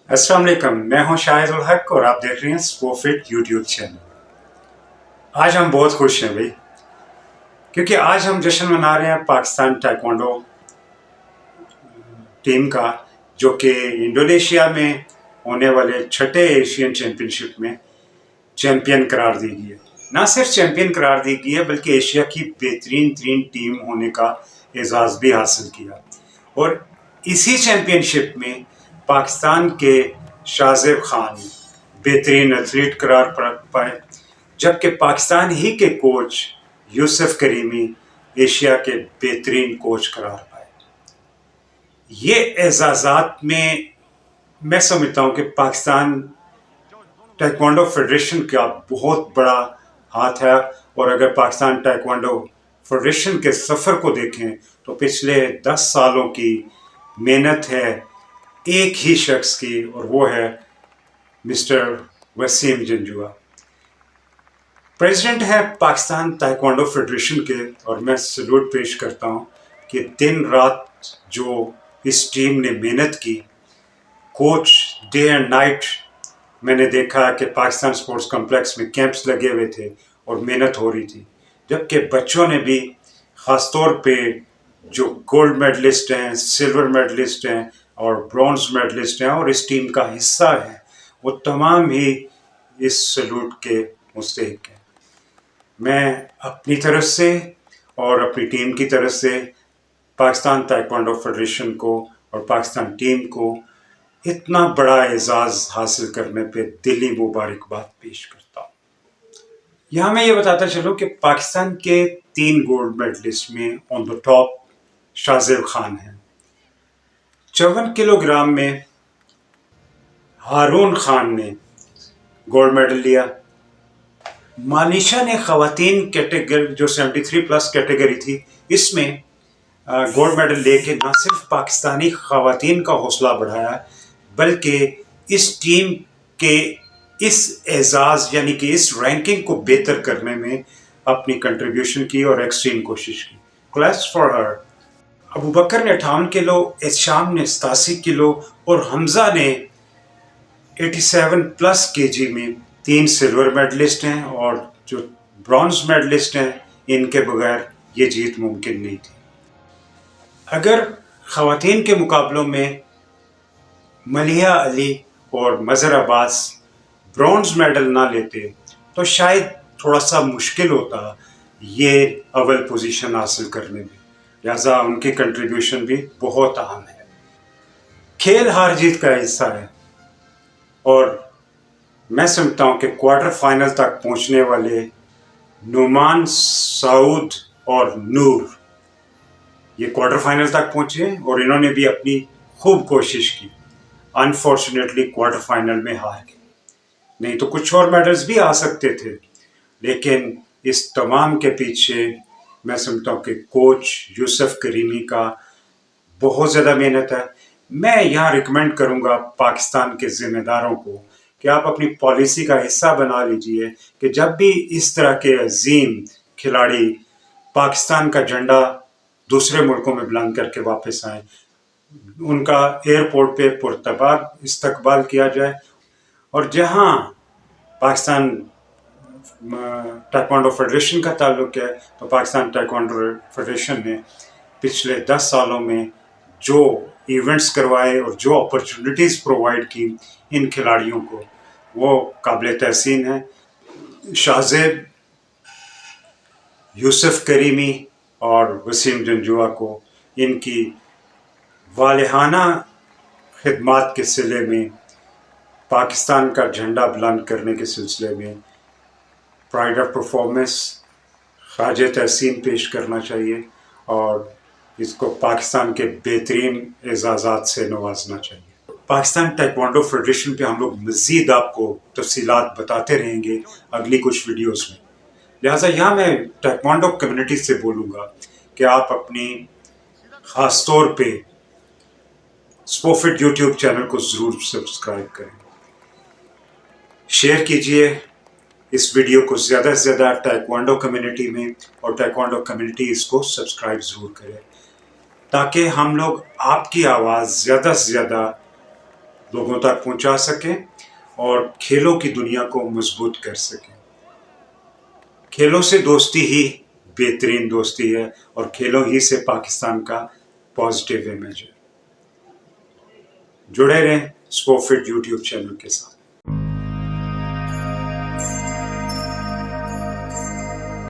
अस्सलाम वालेकुम, मैं हूं शाहिद उल हक और आप देख रहे हैं स्पोफिट यूट्यूब चैनल। आज हम बहुत खुश हैं भाई, क्योंकि आज हम जश्न मना रहे हैं पाकिस्तान ताइक्वांडो टीम का, जो कि इंडोनेशिया में होने वाले छठे एशियन चैंपियनशिप में चैंपियन करार दी गई है। ना सिर्फ चैंपियन करार दी गई है, बल्कि एशिया की बेहतरीन टीम होने का एजाज़ भी हासिल किया। और इसी चैंपियनशिप में पाकिस्तान के शाहजेब खान बेहतरीन एथलीट करार पाए, जबकि पाकिस्तान ही के कोच यूसुफ करीमी एशिया के बेहतरीन कोच करार पाए। ये एजाज़ात में मैं समझता हूँ कि पाकिस्तान ताइक्वांडो फेडरेशन का बहुत बड़ा हाथ है। और अगर पाकिस्तान ताइक्वांडो फेडरेशन के सफ़र को देखें तो पिछले 10 सालों की मेहनत है एक ही शख्स की, और वो है मिस्टर वसीम जंजुआ। प्रेसिडेंट है पाकिस्तान ताइक्वांडो फेडरेशन के, और मैं सैल्यूट पेश करता हूँ कि दिन रात जो इस टीम ने मेहनत की, कोच डे एंड नाइट मैंने देखा कि पाकिस्तान स्पोर्ट्स कॉम्प्लेक्स में कैंप्स लगे हुए थे और मेहनत हो रही थी, जबकि बच्चों ने भी ख़ास तौर पे जो गोल्ड मेडलिस्ट हैं, सिल्वर मेडलिस्ट हैं और ब्रॉन्ज मेडलिस्ट हैं और इस टीम का हिस्सा है, वो तमाम ही इस सैल्यूट के मुस्तहिक हैं। मैं अपनी तरफ से और अपनी टीम की तरफ से पाकिस्तान ताइक्वांडो फेडरेशन को और पाकिस्तान टीम को इतना बड़ा एजाज़ हासिल करने पे दिली मुबारकबाद पेश करता हूँ। यहाँ मैं ये बताता चलूँ कि पाकिस्तान के 3 गोल्ड मेडलिस्ट में on the top Shahzeb Khan हैं। 54 किलोग्राम में हारून खान ने गोल्ड मेडल लिया। मानिशा ने ख़वातीन कैटेगरी जो 73 प्लस कैटेगरी थी, इसमें गोल्ड मेडल लेके न सिर्फ पाकिस्तानी ख़वातीन का हौसला बढ़ाया, बल्कि इस टीम के इस एजाज़ यानी कि इस रैंकिंग को बेहतर करने में अपनी कंट्रीब्यूशन की और एक्सट्रीम कोशिश की। Claps for her. Abu Bakar ने 58 किलो, एहशाम ने 87 किलो और हमज़ा ने 87 प्लस केजी में 3 सिल्वर मेडलिस्ट हैं, और जो ब्रॉन्ज मेडलिस्ट हैं, इनके बगैर ये जीत मुमकिन नहीं थी। अगर ख़वातीन के मुकाबलों में मलिहा अली और मज़हर अब्बास ब्रॉन्ज मेडल ना लेते तो शायद थोड़ा सा मुश्किल होता ये अव्वल पोजीशन हासिल करने में, लिहाजा उनकी कंट्रीब्यूशन भी बहुत अहम है। खेल हार जीत का हिस्सा है, और मैं समझता हूँ कि क्वार्टर फाइनल तक पहुँचने वाले नुमान, सऊद और नूर ये क्वार्टर फाइनल तक पहुँचे और इन्होंने भी अपनी खूब कोशिश की। अनफॉर्चुनेटली क्वार्टर फाइनल में हार गए, नहीं तो कुछ और मेडल्स भी आ सकते थे। लेकिन इस तमाम के पीछे मैं समझता हूँ कि कोच यूसुफ करीमी का बहुत ज़्यादा मेहनत है। मैं यहाँ रिकमेंड करूँगा पाकिस्तान के ज़िम्मेदारों को कि आप अपनी पॉलिसी का हिस्सा बना लीजिए कि जब भी इस तरह के अजीम खिलाड़ी पाकिस्तान का झंडा दूसरे मुल्कों में बुलंद करके वापस आएँ, उनका एयरपोर्ट पे पुरतबार इस्तकबाल किया जाए। और जहाँ पाकिस्तान ताइक्वांडो फेडरेशन का ताल्लुक है, तो पाकिस्तान ताइक्वांडो फेडरेशन ने पिछले 10 सालों में जो इवेंट्स करवाए और जो अपॉर्चुनिटीज़ प्रोवाइड की इन खिलाड़ियों को, वो काबिल तहसीन है। शाहजेब, यूसुफ करीमी और वसीम जंजुआ को इनकी वालिहाना खिदमात के सिले में पाकिस्तान का झंडा बुलंद करने के सिलसिले में प्राइड ऑफ परफॉर्मेंस ख़ाज तहसीन पेश करना चाहिए और इसको पाकिस्तान के बेहतरीन एजाज़ात से नवाजना चाहिए। पाकिस्तान ताइक्वांडो फेडरेशन पे हम लोग मज़ीद आपको तफसीलात बताते रहेंगे अगली कुछ वीडियोस में। लिहाजा यहाँ मैं ताइक्वांडो कम्युनिटी से बोलूँगा कि आप अपनी ख़ास तौर पे स्पोफिट यूट्यूब चैनल को ज़रूर सब्सक्राइब करें, शेयर कीजिए इस वीडियो को ज़्यादा से ज़्यादा ताइक्वांडो कम्युनिटी में, और ताइक्वांडो कम्युनिटी इसको सब्सक्राइब ज़रूर करे ताकि हम लोग आपकी आवाज़ ज़्यादा से ज़्यादा لوگوں تک پہنچا سکیں اور کھیلوں کی دنیا کو مضبوط کر سکیں. کھیلوں سے دوستی ہی بہترین دوستی ہے اور کھیلوں ہی سے پاکستان کا پازیٹیو امیج ہے. جڑے رہیں اسپورٹ فٹ یوٹیوب چینل کے ساتھ.